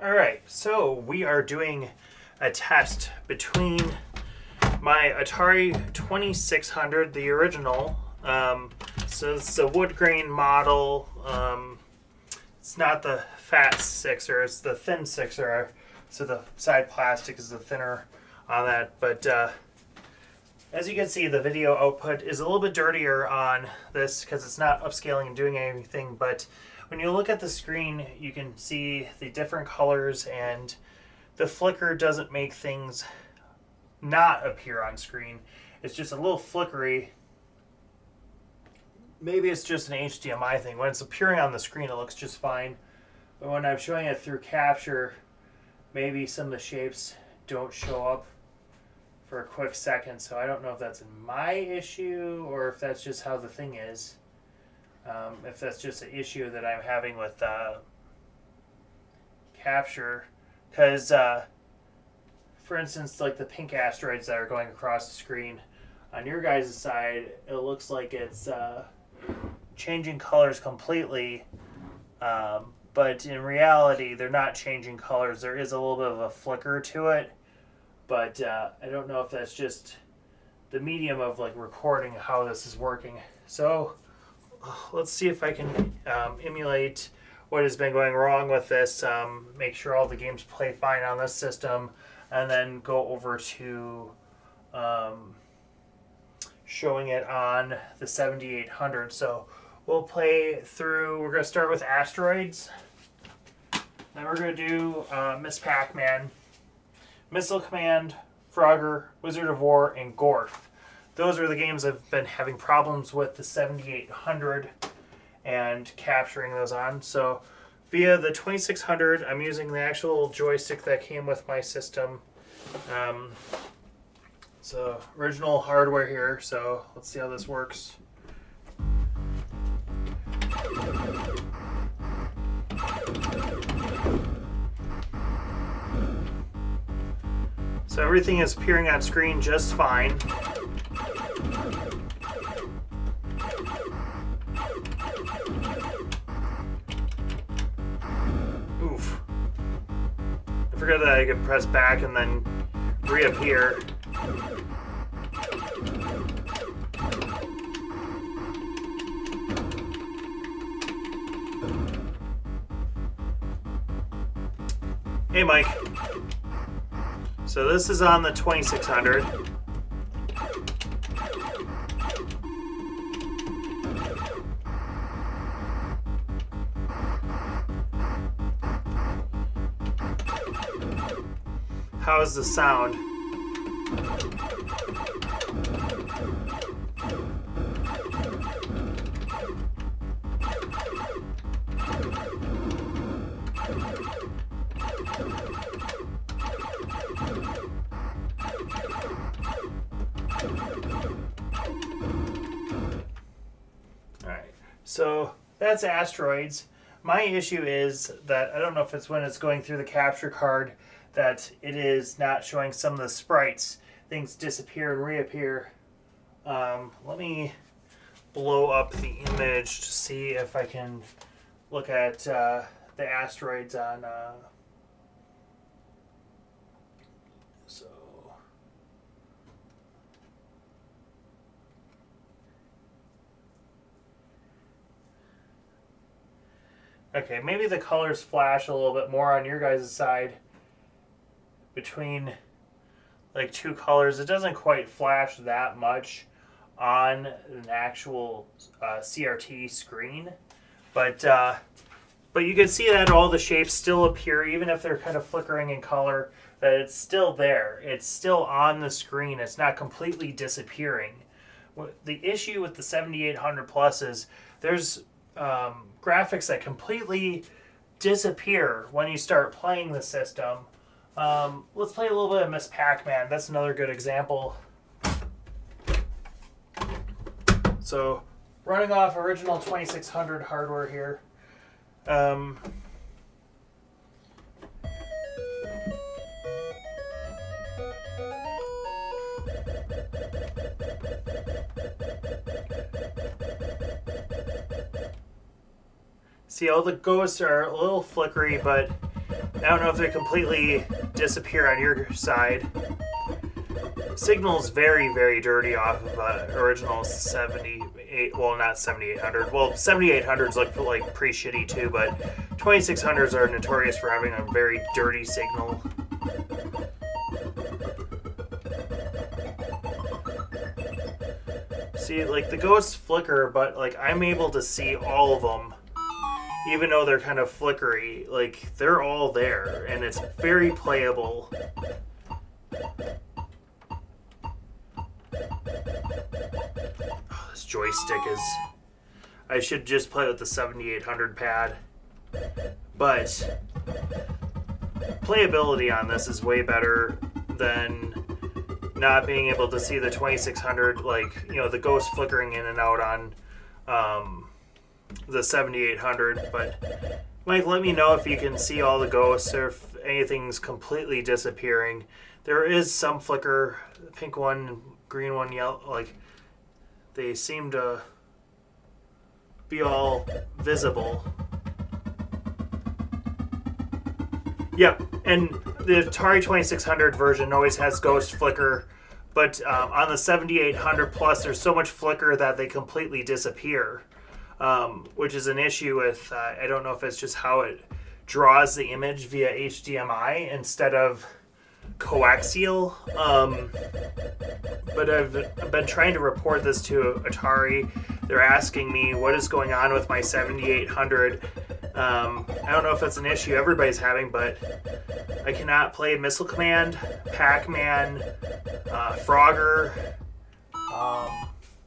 Alright, so we are doing a test between my Atari 2600, the original. So it's a wood grain model. It's not the fat sixer, it's the thin sixer. So the side plastic is the thinner on that. But as you can see, the video output is a little bit dirtier on this because it's not upscaling and doing anything. But when you look at the screen, you can see the different colors, and the flicker doesn't make things not appear on screen. It's just a little flickery. Maybe it's just an HDMI thing. When it's appearing on the screen, it looks just fine. But when I'm showing it through capture, maybe some of the shapes don't show up for a quick second. So I don't know if that's my issue or if that's just how the thing is. If that's just an issue that I'm having with capture. Because, for instance, like the pink asteroids that are going across the screen, on your guys' side, it looks like it's changing colors completely. But in reality, they're not changing colors. There is a little bit of a flicker to it. But I don't know if that's just the medium of like recording how this is working. So let's see if I can emulate what has been going wrong with this, make sure all the games play fine on this system, and then go over to showing it on the 7800. So we'll play through, we're going to start with Asteroids, then we're going to do Miss Pac-Man, Missile Command, Frogger, Wizard of War, and Gorf. Those are the games I've been having problems with the 7800 and capturing those on. So via the 2600, I'm using the actual joystick that came with my system. So original hardware here, so let's see how this works. So everything is appearing on screen just fine. Oof. I forgot that I could press back and then reappear. Hey, Mike. So this is on the 2600. How is the sound? So that's Asteroids. My issue is that I don't know if it's when it's going through the capture card that it is not showing some of the sprites. Things disappear and reappear. Let me blow up the image to see if I can look at the asteroids on... Okay, maybe the colors flash a little bit more on your guys' side between like two colors. It doesn't quite flash that much on an actual CRT screen, but you can see that all the shapes still appear, even if they're kind of flickering in color, that it's still there. It's still on the screen. It's not completely disappearing. The issue with the 7800 Plus is there's graphics that completely disappear when you start playing the system. Let's play a little bit of Miss Pac-Man. That's another good example. So, running off original 2600 hardware here. See, all the ghosts are a little flickery, but I don't know if they completely disappear on your side. Signal's very, very dirty off of original 78, well, not 7800. Well, 7800s look like pretty shitty too, but 2600s are notorious for having a very dirty signal. See, like, the ghosts flicker, but, like, I'm able to see all of them. Even though they're kind of flickery, like, they're all there, and it's very playable. Oh, this joystick is... I should just play with the 7800 pad. But playability on this is way better than not being able to see the 2600, like, you know, the ghost flickering in and out on the 7800. But Mike, let me know if you can see all the ghosts or if anything's completely disappearing. There is some flicker, pink one, green one, yellow, like they seem to be all visible. Yep, and the Atari 2600 version always has ghost flicker, but on the 7800 Plus, there's so much flicker that they completely disappear, which is an issue with, I don't know if it's just how it draws the image via HDMI instead of coaxial, but I've been trying to report this to Atari. They're asking me what is going on with my 7800. I don't know if that's an issue everybody's having, but I cannot play Missile Command, Pac-Man, Frogger,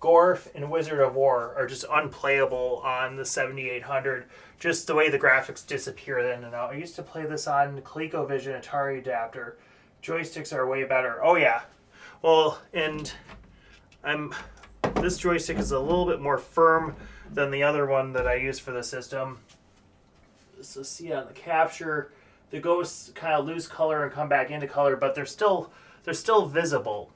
Gorf, and Wizard of War are just unplayable on the 7800. Just the way the graphics disappear in and out. I used to play this on ColecoVision Atari adapter. Joysticks are way better. Oh yeah. Well, and this joystick is a little bit more firm than the other one that I use for the system. So see on the capture, the ghosts kind of lose color and come back into color, but they're still visible.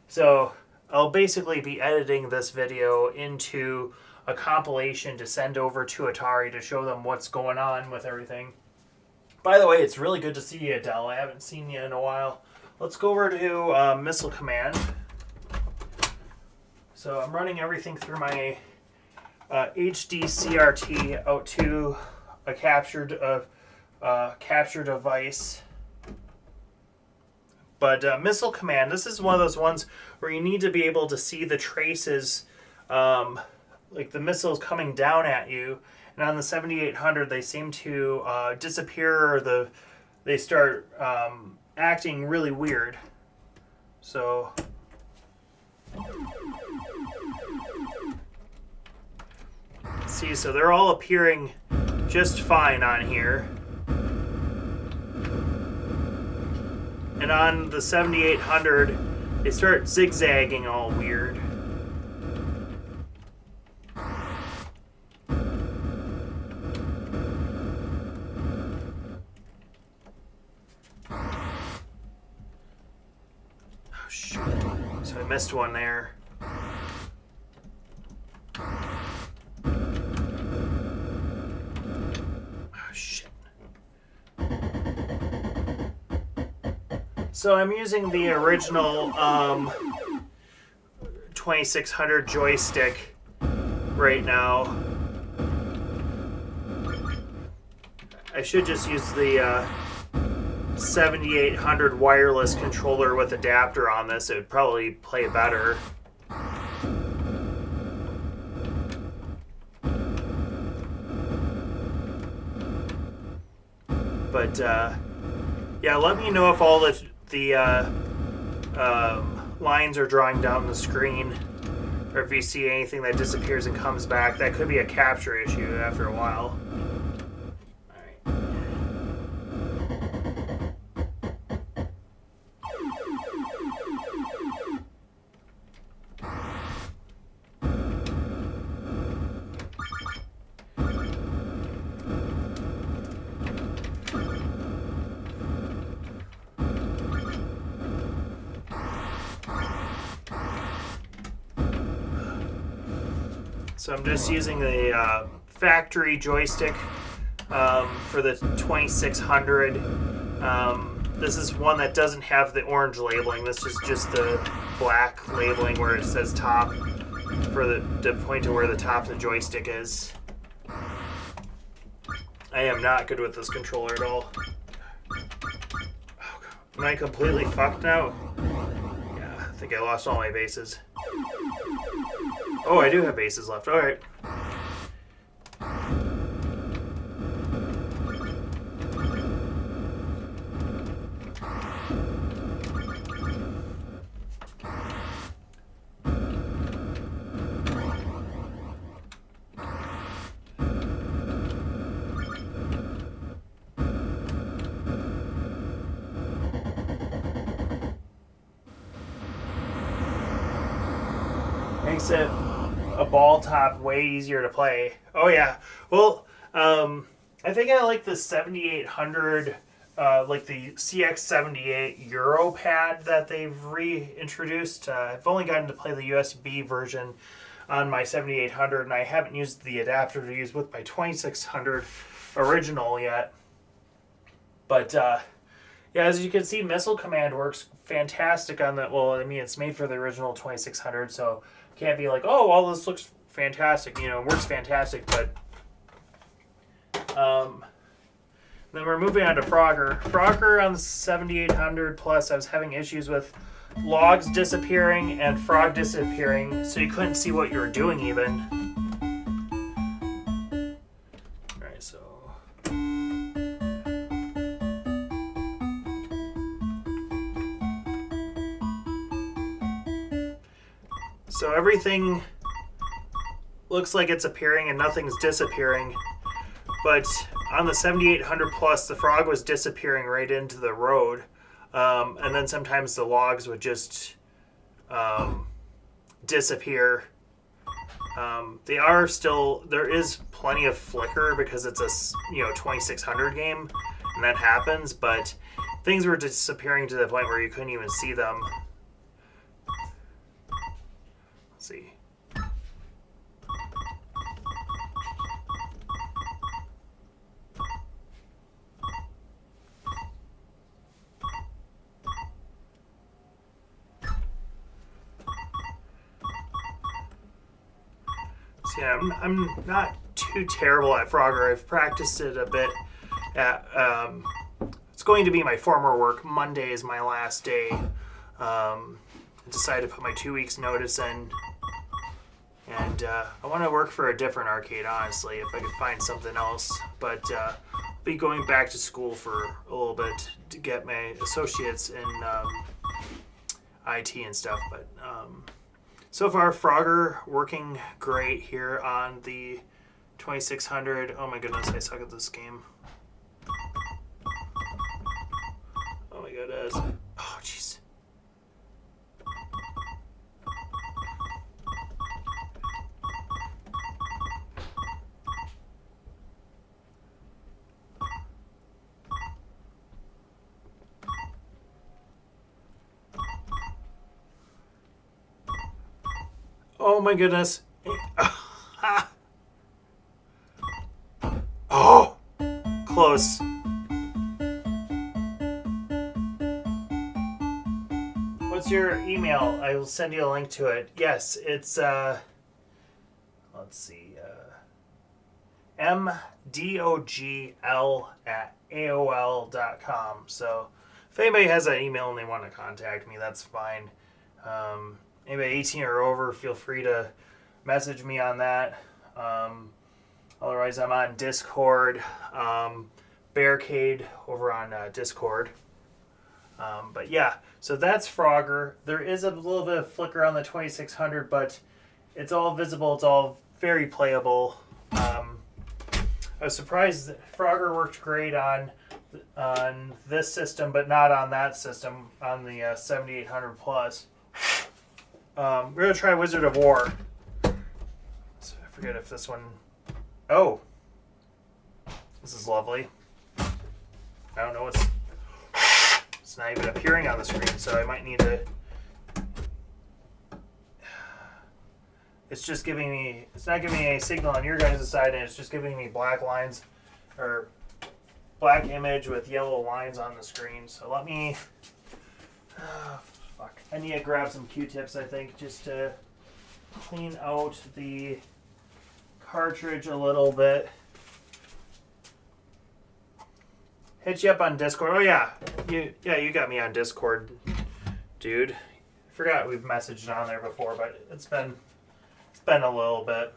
So I'll basically be editing this video into a compilation to send over to Atari to show them what's going on with everything. By the way, it's really good to see you, Adele. I haven't seen you in a while. Let's go over to Missile Command. So I'm running everything through my HD CRT out to a capture device. But Missile Command, this is one of those ones where you need to be able to see the traces, like the missiles coming down at you. And on the 7800, they seem to disappear, or they start acting really weird. So see, so they're all appearing just fine on here. And on the 7800, they start zigzagging all weird. Oh, shoot. So I missed one there. So I'm using the original 2600 joystick right now. I should just use the 7800 wireless controller with adapter on this. It would probably play better. But yeah, let me know if all the lines are drawing down the screen, or if you see anything that disappears and comes back. That could be a capture issue after a while. So I'm just using the factory joystick. for the 2600. This is one that doesn't have the orange labeling. This is just the black labeling where it says top for the point to where the top of the joystick is. I am not good with this controller at all. Oh, am I completely fucked now? Yeah, I think I lost all my bases. Oh, I do have bases left. All right. Makes it a ball top way easier to play. Oh yeah. Well, I think I like the 7800, like the CX78 Euro pad that they've reintroduced. I've only gotten to play the USB version on my 7800, and I haven't used the adapter to use with my 2600 original yet. But yeah, as you can see, Missile Command works fantastic on the. Well, I mean, it's made for the original 2600, so can't be like, oh, well, this looks fantastic. You know, it works fantastic, but then we're moving on to Frogger. Frogger on the 7800 Plus, I was having issues with logs disappearing and frog disappearing, so you couldn't see what you were doing even. All right, so. So everything looks like it's appearing and nothing's disappearing. But on the 7800 Plus, the frog was disappearing right into the road. And then sometimes the logs would just disappear. There is plenty of flicker because it's a 2600 game, and that happens, but things were disappearing to the point where you couldn't even see them. Let's see. So yeah, I'm not too terrible at Frogger. I've practiced it a bit at it's going to be my former work. Monday is my last day. I decided to put my 2 weeks notice in, and I want to work for a different arcade, honestly, if I could find something else. But I'll be going back to school for a little bit to get my associates in IT and stuff. But so far, Frogger working great here on the 2600. Oh my goodness, I suck at this game. Oh my goodness. Oh jeez. Oh my goodness. Oh, close. What's your email? I will send you a link to it. Yes, it's let's see, mdogl@aol.com. So if anybody has that email and they want to contact me, that's fine. Anybody 18 or over, feel free to message me on that. Otherwise, I'm on Discord, Barricade over on Discord. But yeah, so that's Frogger. There is a little bit of flicker on the 2600, but it's all visible. It's all very playable. I was surprised that Frogger worked great on this system, but not on that system, on the 7800 Plus. We're going to try Wizard of War. So I forget if this one... Oh! This is lovely. I don't know what's... It's not even appearing on the screen, so I might need to... It's just giving me... It's not giving me a signal on your guys' side, and it's just giving me black lines or black image with yellow lines on the screen. So let me, fuck. I need to grab some Q-tips, I think, just to clean out the cartridge a little bit. Hit you up on Discord. Oh yeah, you got me on Discord, dude. I forgot we've messaged on there before, but it's been a little bit.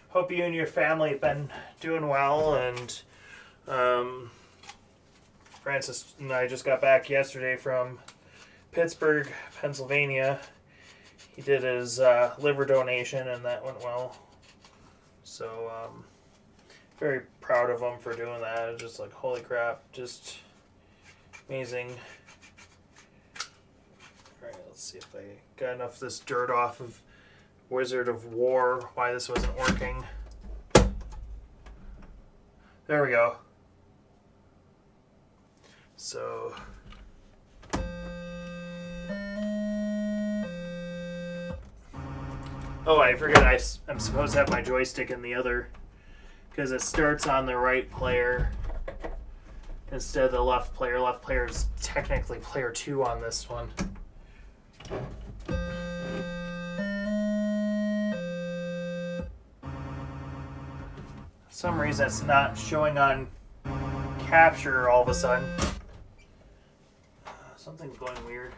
Hope you and your family have been doing well, and Francis and I just got back yesterday from Pittsburgh, Pennsylvania. He did his liver donation, and that went well. So, very proud of him for doing that. Just like, holy crap, just amazing. Alright, let's see if I got enough of this dirt off of Wizard of War, why this wasn't working. There we go. So... oh, I forget I'm supposed to have my joystick in the other, because it starts on the right player instead of the left player. Left player is technically player 2 on this one. For some reason it's not showing on capture all of a sudden. Something's going weird.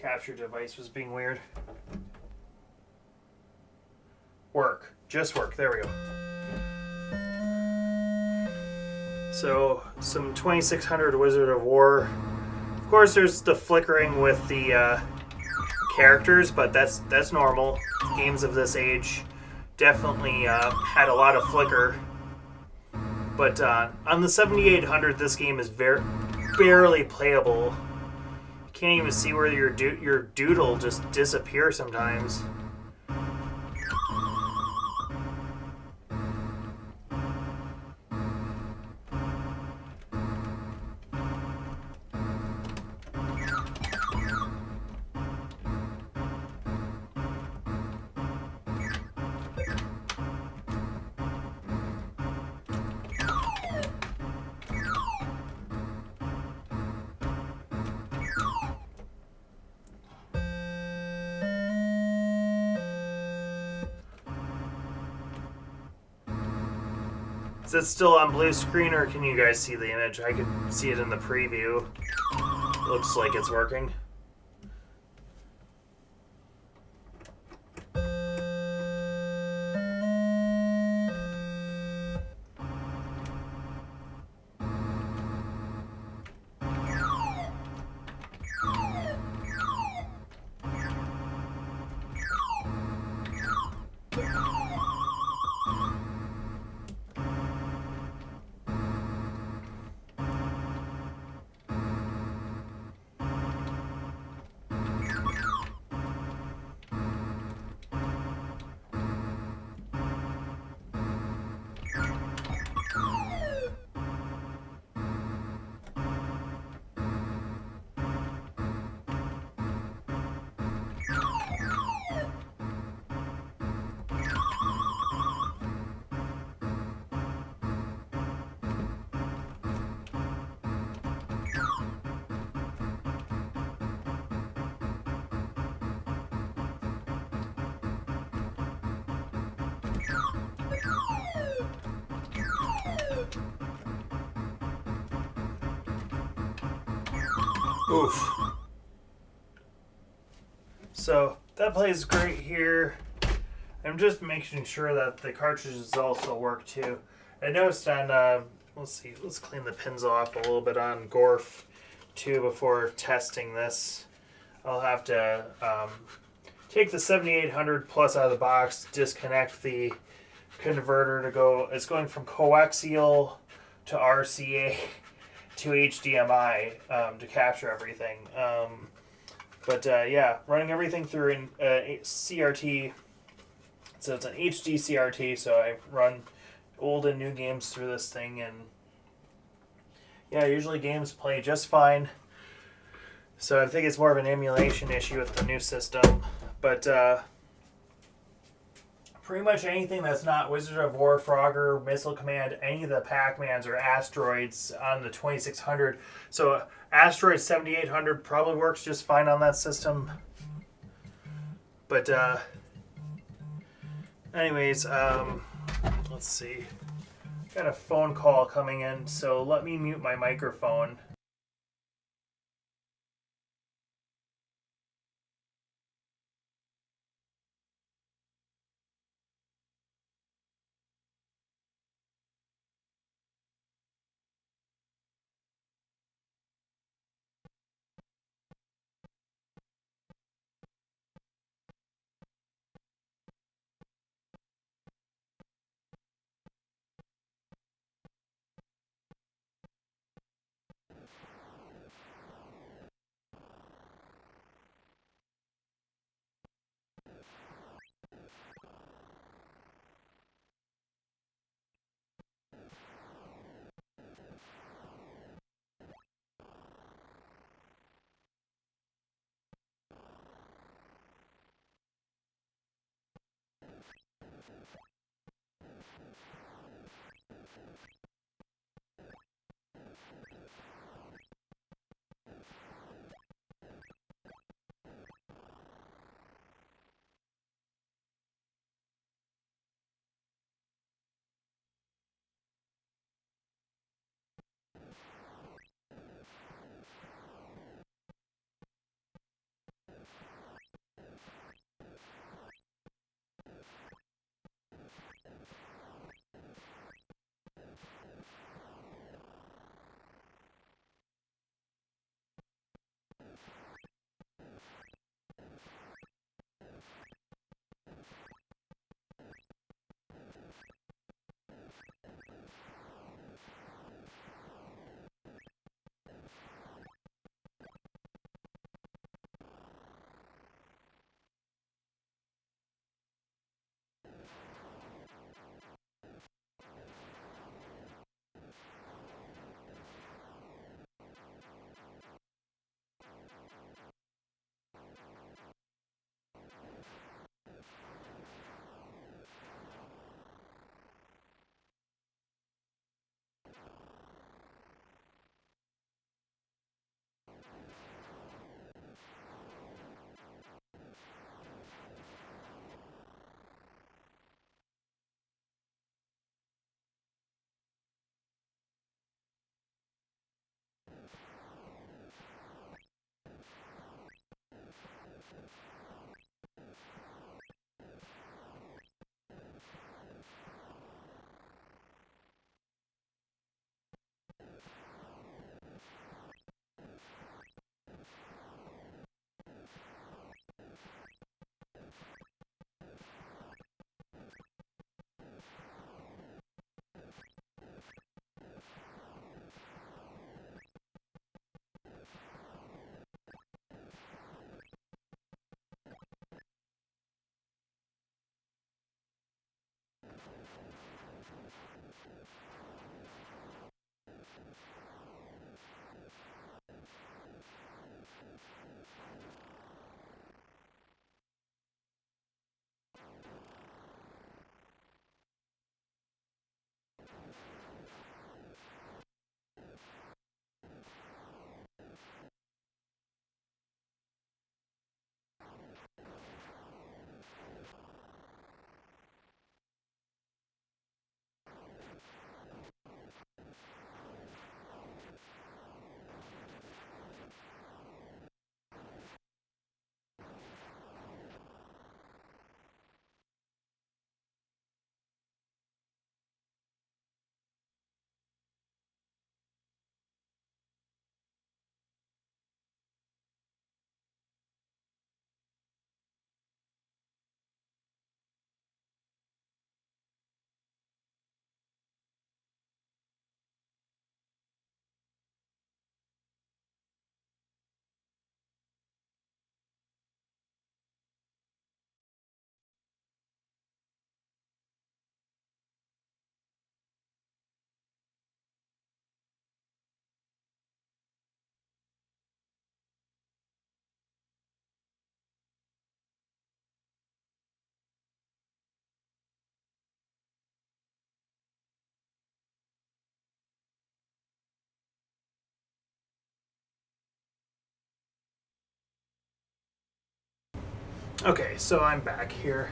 Capture device was being weird. Work. Just work. There we go. So, some 2600 Wizard of War. Of course, there's the flickering with the characters, but that's normal. Games of this age definitely had a lot of flicker. But on the 7800, this game is barely playable. Can't even see where your doodle just disappears sometimes. Is it still on blue screen, or can you guys see the image? I can see it in the preview. Looks like it's working. Oof. So that plays great here. I'm just making sure that the cartridges also work too. I noticed on, let's see, let's clean the pins off a little bit on Gorf too before testing this. I'll have to take the 7800 plus out of the box, disconnect the converter to go, it's going from coaxial to RCA to HDMI to capture everything. Yeah, running everything through a CRT. So it's an HD CRT, so I run old and new games through this thing, and yeah, usually games play just fine. So I think it's more of an emulation issue with the new system. But pretty much anything that's not Wizard of War, Frogger, Missile Command, any of the Pac-Mans or Asteroids on the 2600. So Asteroid 7800 probably works just fine on that system. But anyways, let's see. Got a phone call coming in, so let me mute my microphone. Okay, so I'm back here.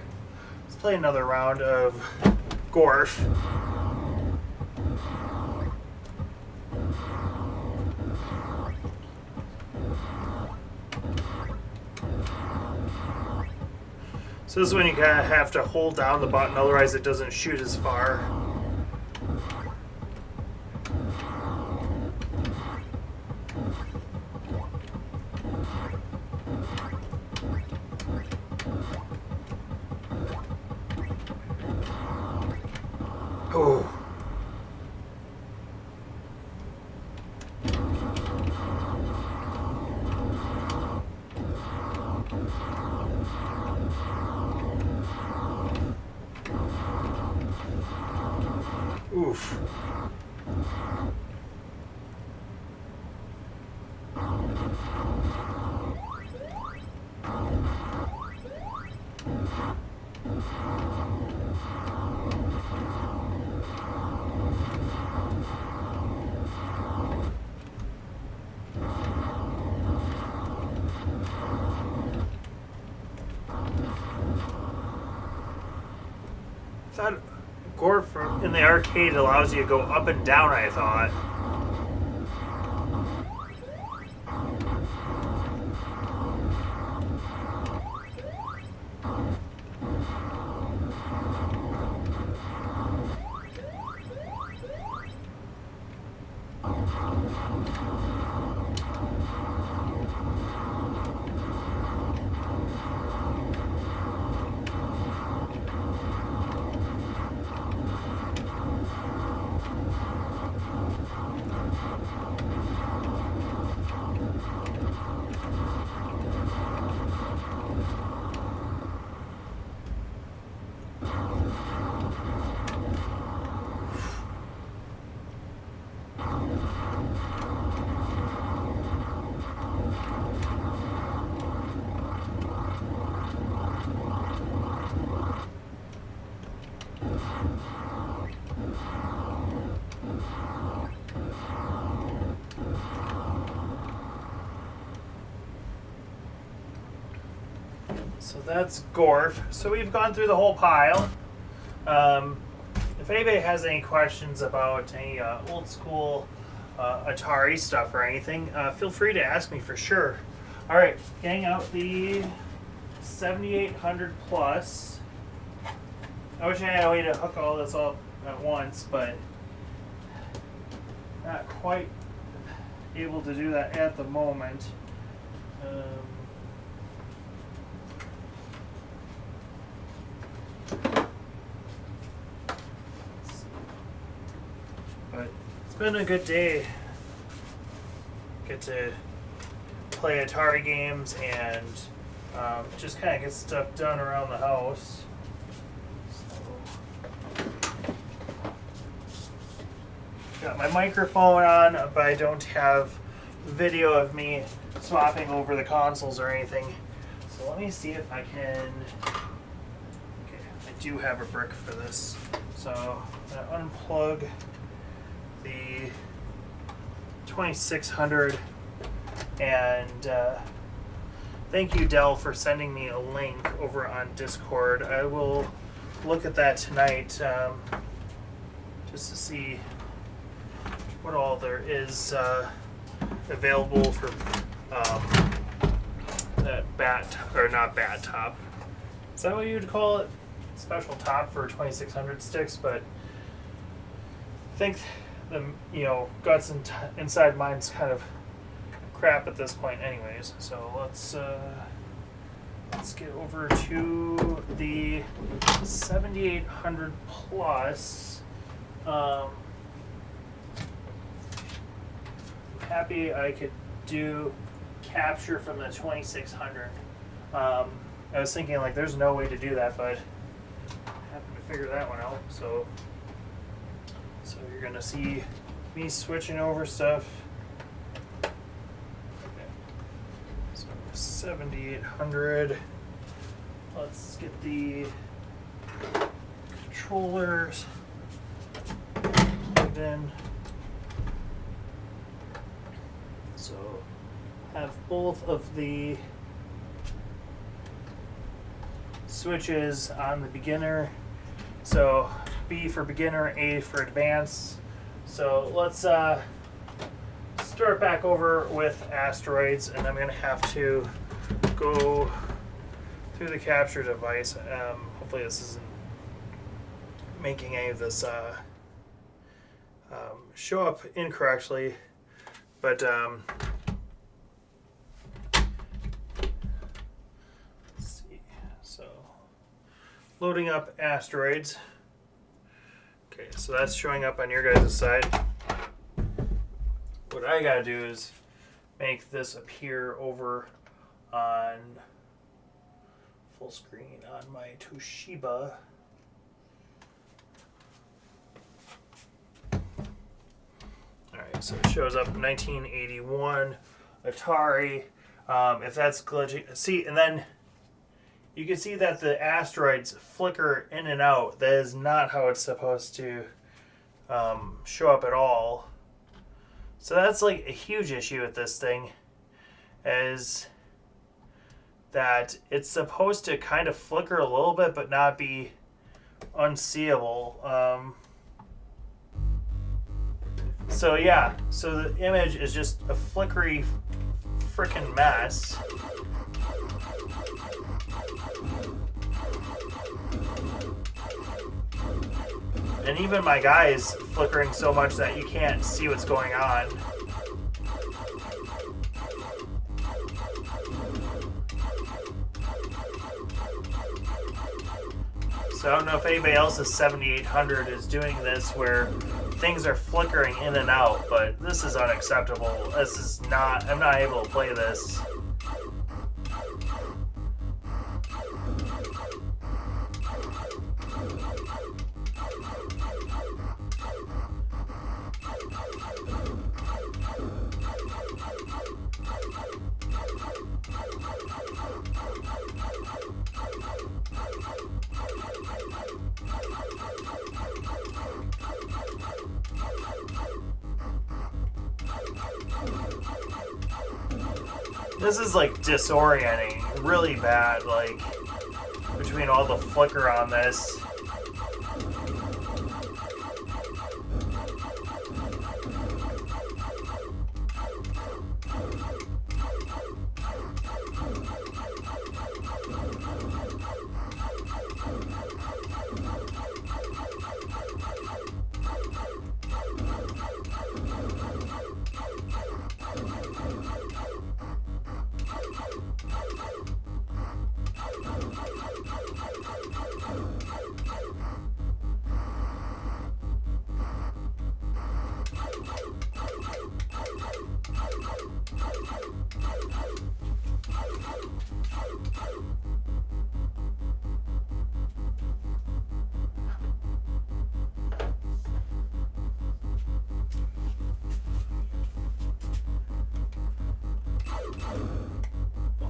Let's play another round of Gorf. So this is when you kind of have to hold down the button, otherwise it doesn't shoot as far. Oh. Oof. I thought Gorf in the arcade allows you to go up and down, I thought. So that's Gorf. So we've gone through the whole pile. If anybody has any questions about any old school Atari stuff or anything, feel free to ask me for sure. All right, getting out the 7800 plus. I wish I had a way to hook all this up at once, but not quite able to do that at the moment. But it's been a good day. Get to play Atari games and just kind of get stuff done around the house. Got my microphone on, but I don't have video of me swapping over the consoles or anything. So let me see if I can. Okay, I do have a brick for this. So I'm going to unplug the 2600 and thank you, Dell, for sending me a link over on Discord. I will look at that tonight just to see what all there is available for that bat, or not bat top. Is that what you'd call it? Special top for 2600 sticks, but I think the guts inside mine's kind of crap at this point anyways. So let's get over to the 7800 plus. Happy I could do capture from the 2600. I was thinking like there's no way to do that, but I happened to figure that one out. So you're gonna see me switching over stuff. Okay. So 7800. Let's get the controllers plugged in. So have both of the switches on the beginner. So B for beginner, A for advanced. So let's start back over with asteroids, and I'm going to have to go through the capture device. Hopefully this isn't making any of this show up incorrectly, but let's see. So loading up asteroids. Okay, so that's showing up on your guys' side. What I gotta do is make this appear over on full screen on my Toshiba. Alright, so it shows up 1981 Atari. If that's glitching, see, and then you can see that the asteroids flicker in and out. That is not how it's supposed to show up at all. So that's like a huge issue with this thing, is that it's supposed to kind of flicker a little bit but not be unseeable. So yeah, so the image is just a flickery freaking mess. And even my guy is flickering so much that you can't see what's going on. So I don't know if anybody else's 7800 is doing this where things are flickering in and out, but this is unacceptable. This is not, I'm not able to play this. This is like disorienting, really bad, like between all the flicker on this.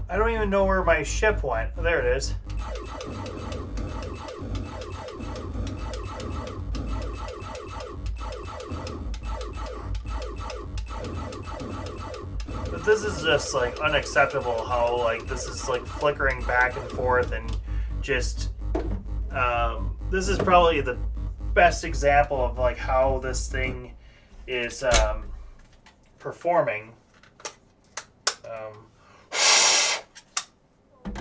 I don't even know where my ship went. There it is. But this is just like unacceptable how like this is like flickering back and forth and just this is probably the best example of like how this thing is performing.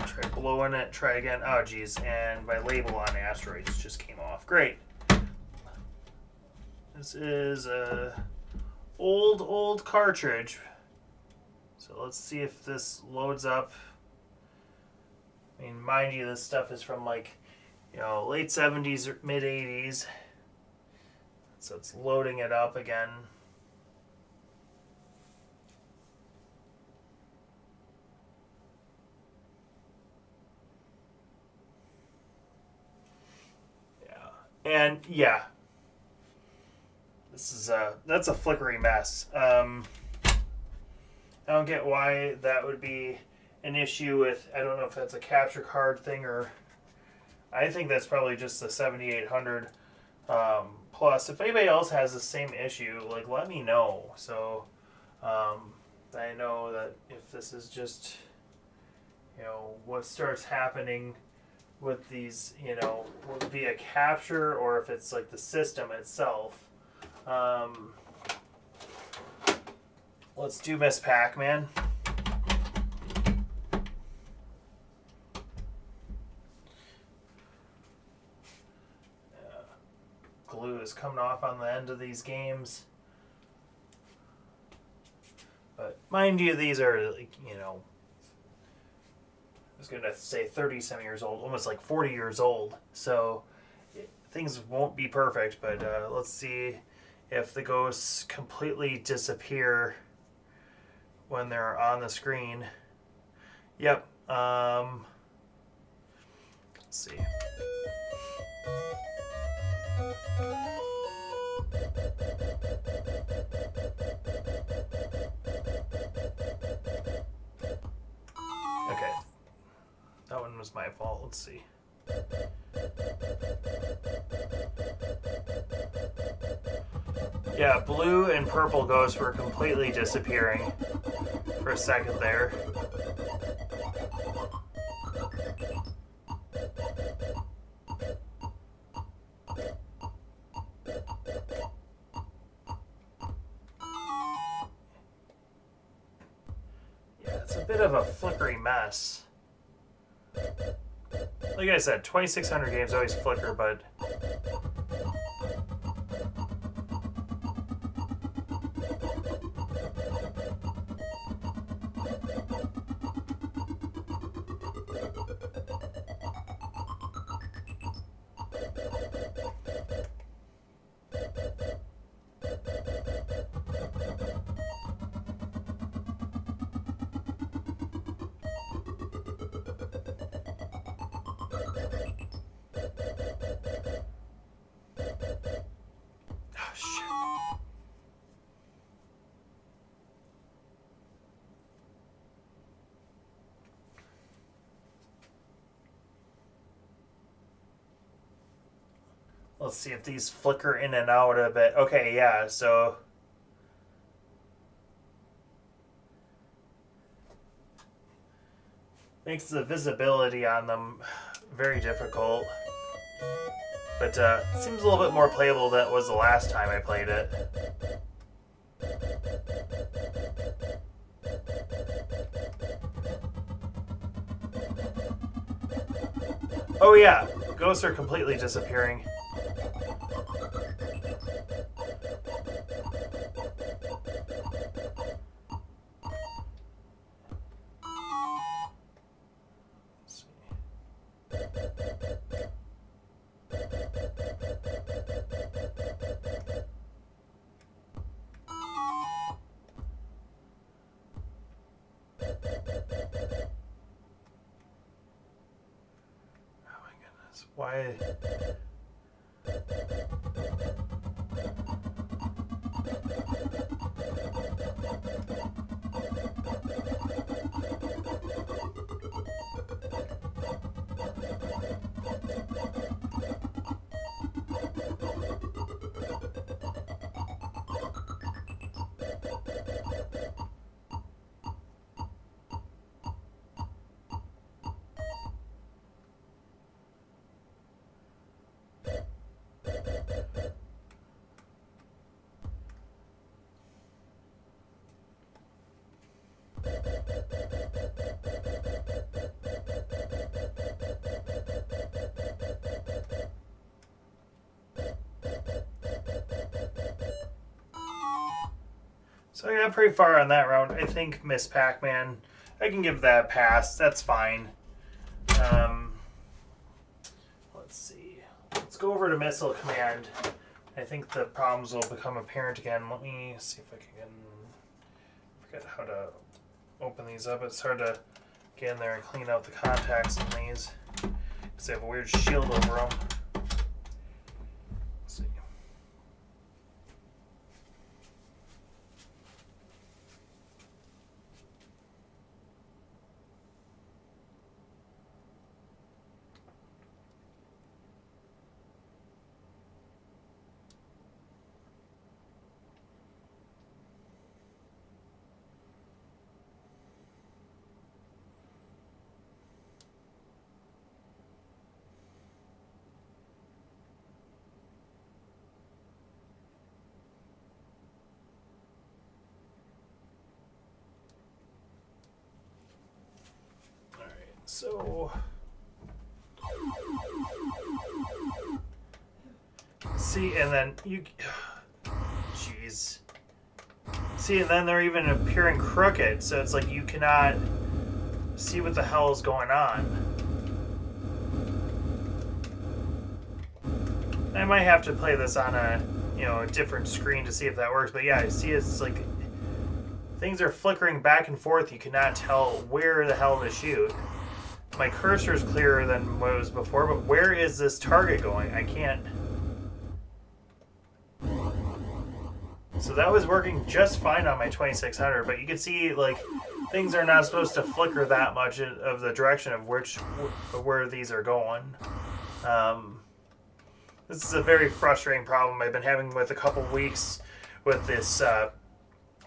Try blowing it, try again. Oh geez, and my label on asteroids just came off. Great. This is a old cartridge. So let's see if this loads up. I mean, mind you, this stuff is from like, you know, late 70s or mid 80s. So it's loading it up again. And yeah, this is that's a flickery mess. I don't get why that would be an issue with, I don't know if that's a capture card thing or, I think that's probably just the 7800 plus. If anybody else has the same issue, like let me know. So I know that if this is just, you know, what starts happening with these, via capture or if it's like the system itself. Let's do Miss Pac-Man. Glue is coming off on the end of these games. But mind you, these are, like, I was going to say 30-some years old, almost like 40 years old. So things won't be perfect, but let's see if the ghosts completely disappear when they're on the screen. Yep. Let's see. Okay. That one was my fault. Let's see. Yeah, blue and purple ghosts were completely disappearing for a second there. Yeah, it's a bit of a flickery mess. Like I said, 2600 games always flicker, but let's see if these flicker in and out a bit. Okay, yeah, so makes the visibility on them very difficult. But it seems a little bit more playable than it was the last time I played it. Oh yeah, ghosts are completely disappearing. Why? So I got pretty far on that round. I think Miss Pac-Man, I can give that a pass. That's fine. Let's see. Let's go over to Missile Command. I think the problems will become apparent again. Let me see if I can forget how to open these up. It's hard to get in there and clean out the contacts in these because they have a weird shield over them. Let's see. So see, and then you, jeez. See, and then they're even appearing crooked, so it's like you cannot see what the hell is going on. I might have to play this on a, a different screen to see if that works. But yeah, I see it's like things are flickering back and forth. You cannot tell where the hell to shoot. My cursor is clearer than what it was before, but where is this target going? I can't. So that was working just fine on my 2600, but you can see like things are not supposed to flicker that much of the direction of where these are going. This is a very frustrating problem I've been having with a couple weeks with this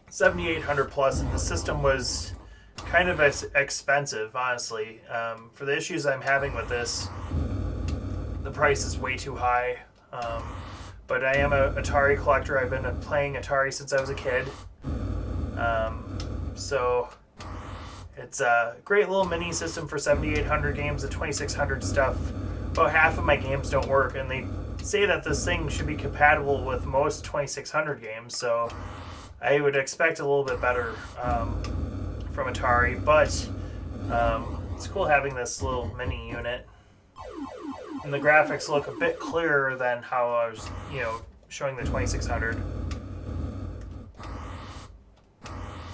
7800 plus, and the system was kind of expensive, honestly. For the issues I'm having with this, the price is way too high. But I am an Atari collector. I've been playing Atari since I was a kid. So it's a great little mini system for 7800 games. The 2600 stuff, about half of my games don't work, and they say that this thing should be compatible with most 2600 games, so I would expect a little bit better from Atari, but it's cool having this little mini unit. And the graphics look a bit clearer than how I was, showing the 2600.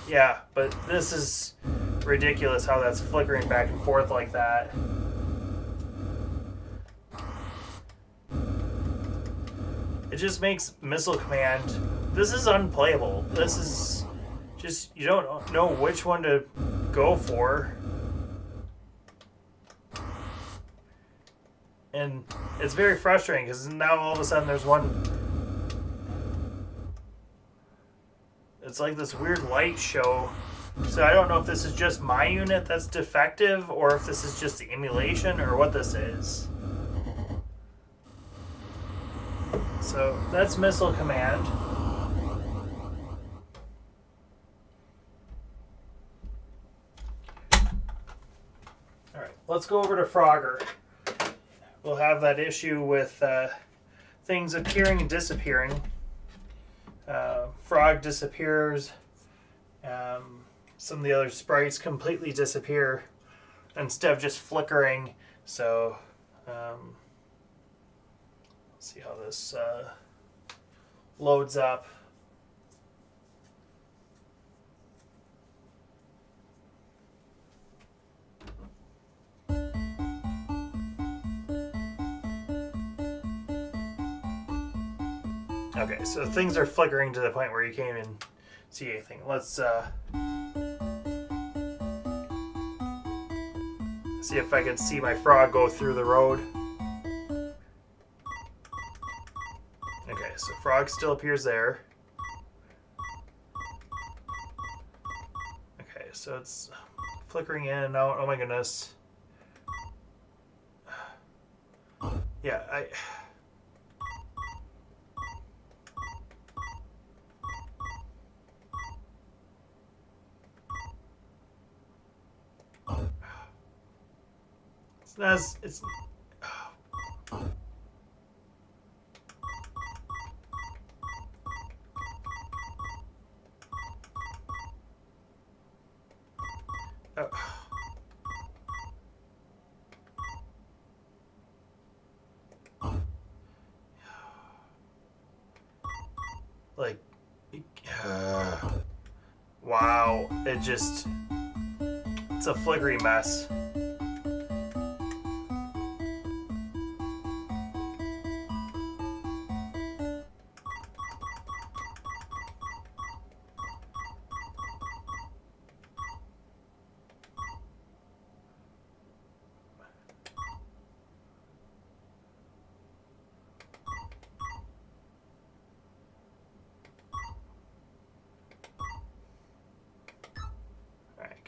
Yeah, but this is ridiculous how that's flickering back and forth like that. It just makes Missile Command, this is unplayable. This is just, you don't know which one to go for. And it's very frustrating because now all of a sudden there's one. It's like this weird light show. So I don't know if this is just my unit that's defective or if this is just the emulation or what this is. So that's Missile Command. Alright, let's go over to Frogger. We'll have that issue with things appearing and disappearing. Frog disappears. Some of the other sprites completely disappear instead of just flickering. So let's see how this loads up. Okay, so things are flickering to the point where you can't even see anything. Let's see if I can see my frog go through the road. Okay, so frog still appears there. Okay, so it's flickering in and out. Oh my goodness. Yeah, it's oh. Like wow, it's a flickery mess.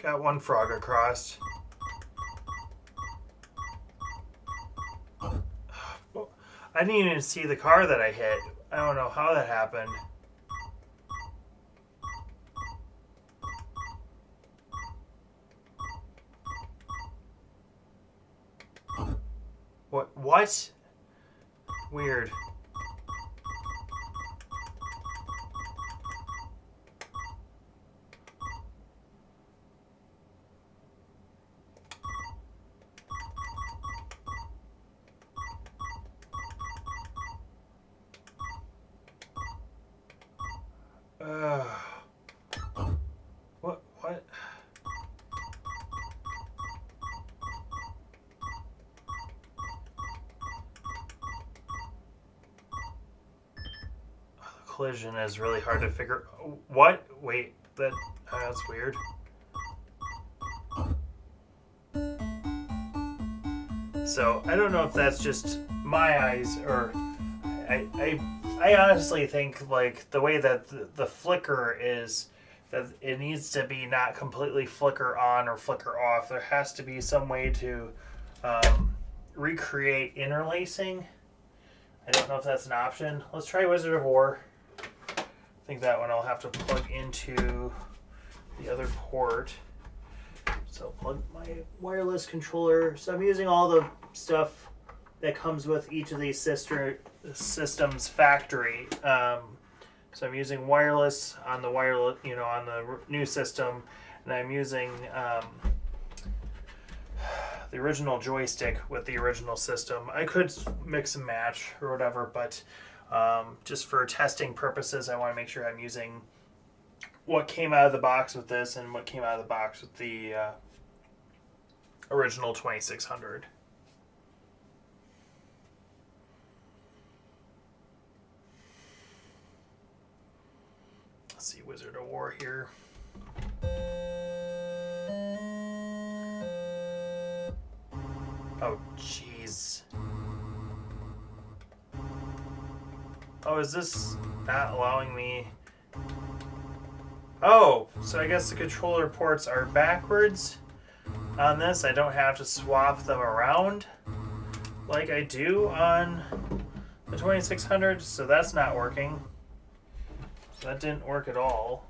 Got one frog across. I didn't even see the car that I hit. I don't know how that happened. What? What? Weird. What? What? Collision is really hard to figure. What? Wait, that's weird. So I don't know if that's just my eyes or I honestly think like the way that the flicker is that it needs to be not completely flicker on or flicker off. There has to be some way to recreate interlacing. I don't know if that's an option. Let's try Wizard of War. I think that one I'll have to plug into the other port. So plug my wireless controller. So I'm using all the stuff that comes with each of these sister systems factory. So I'm using wireless on the wireless, on the new system, and I'm using the original joystick with the original system. I could mix and match or whatever, but just for testing purposes, I want to make sure I'm using what came out of the box with this and what came out of the box with the original 2600. Let's see, Wizard of War here. Oh, jeez. Oh, is this not allowing me? Oh, so I guess the controller ports are backwards on this. I don't have to swap them around like I do on the 2600, so that's not working. So that didn't work at all.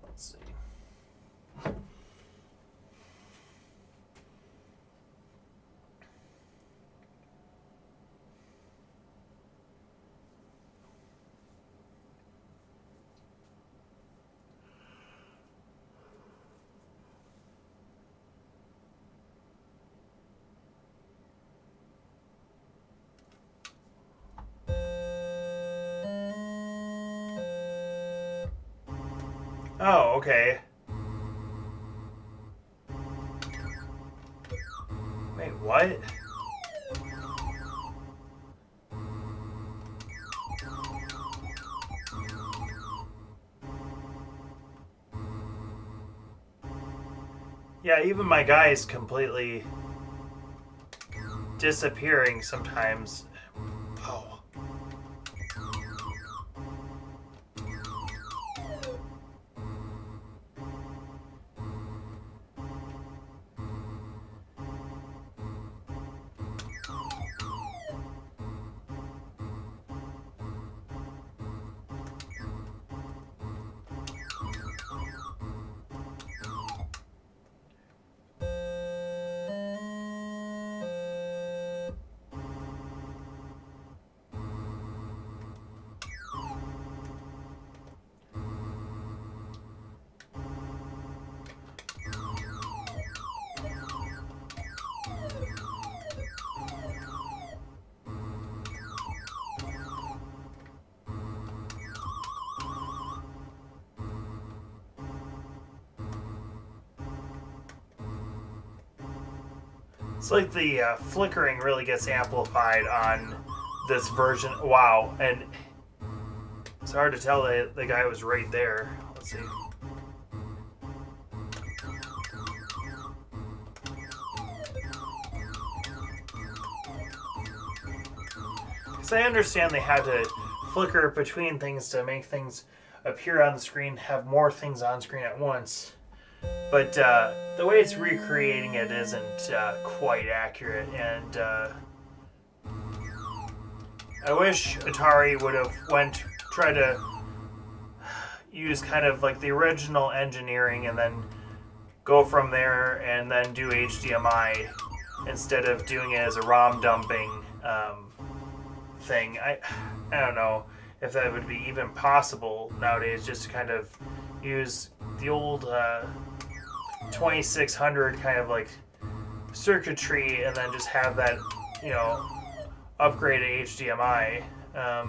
Let's see. Oh, okay. Wait, what? Yeah, even my guy is completely disappearing sometimes. Oh. It's like the flickering really gets amplified on this version. Wow, and it's hard to tell that the guy was right there. Let's see. Because I understand they had to flicker between things to make things appear on the screen, have more things on screen at once. But the way it's recreating it isn't quite accurate, and I wish Atari would have tried to use kind of like the original engineering and then go from there and then do HDMI instead of doing it as a ROM dumping thing. I don't know if that would be even possible nowadays, just to kind of use the old 2600 kind of like circuitry and then just have that, you know, upgrade to HDMI. I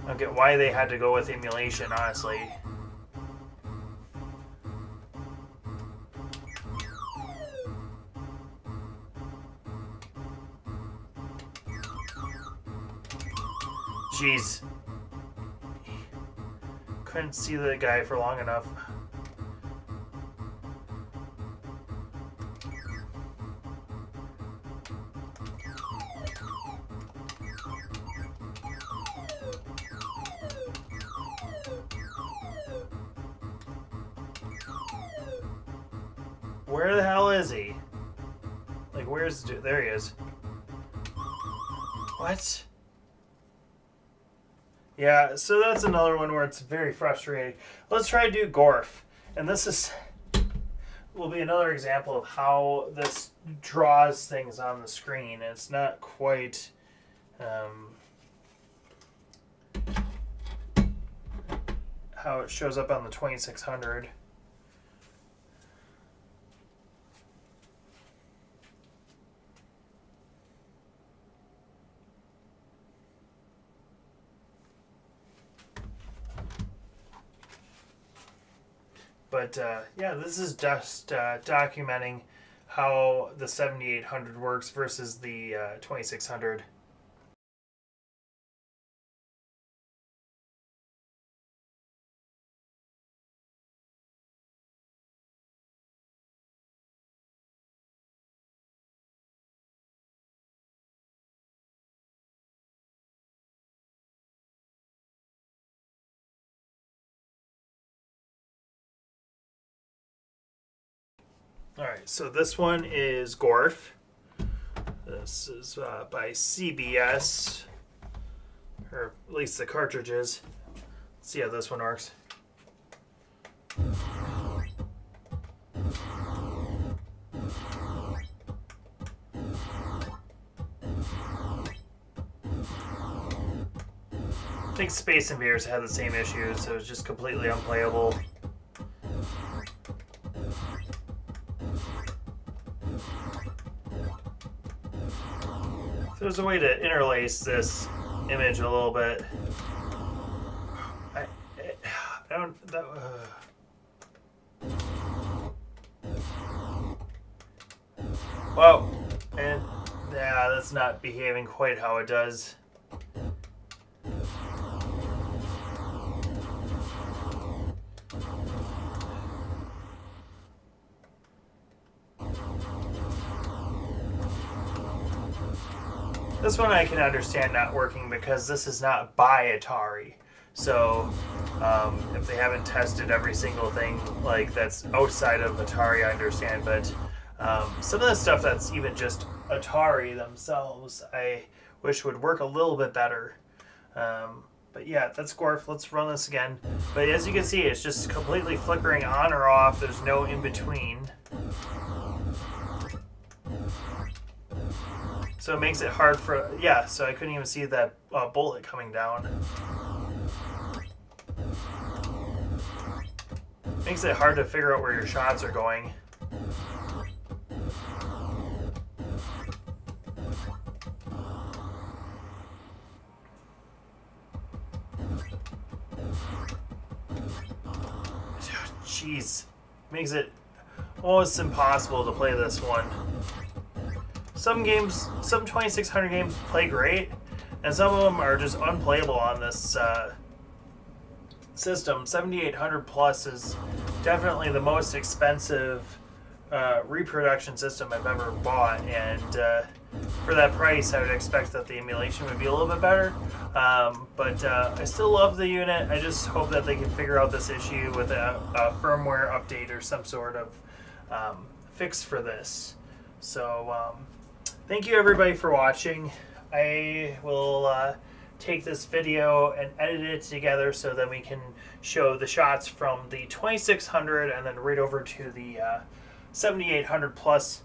don't get why they had to go with emulation, honestly. Jeez. Couldn't see the guy for long enough. Where the hell is he? Like, where's the dude? There he is. What? Yeah, so that's another one where it's very frustrating. Let's try to do Gorf. And this will be another example of how this draws things on the screen. It's not quite how it shows up on the 2600. But yeah, this is just documenting how the 7800 works versus the 2600. Alright, so this one is Gorf. This is by CBS, or at least the cartridges. Let's see how this one works. I think Space Invaders had the same issue, so it's just completely unplayable. There's a way to interlace this image a little bit. I don't. Whoa, and yeah, that's not behaving quite how it does. This one I can understand not working because this is not by Atari. So if they haven't tested every single thing like that's outside of Atari, I understand. But some of the stuff that's even just Atari themselves, I wish would work a little bit better. But yeah, that's Gorf. Let's run this again. But as you can see, it's just completely flickering on or off. There's no in between. So it makes it hard for, yeah, so I couldn't even see that bullet coming down. Makes it hard to figure out where your shots are going. Jeez, makes it almost impossible to play this one. Some games, some 2600 games play great, and some of them are just unplayable on this system. 7800 Plus is definitely the most expensive reproduction system I've ever bought, and for that price I would expect that the emulation would be a little bit better. But I still love the unit. I just hope that they can figure out this issue with a firmware update or some sort of fix for this. So thank you everybody for watching. I will take this video and edit it together so that we can show the shots from the 2600 and then right over to the 7800 plus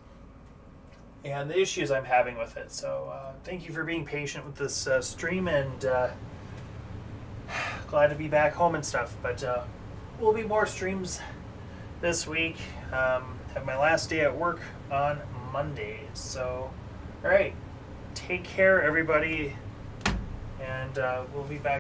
and the issues I'm having with it. So thank you for being patient with this stream, and glad to be back home and stuff. But will be more streams this week. Have my last day at work on Monday. So, all right, take care, everybody, and we'll be back.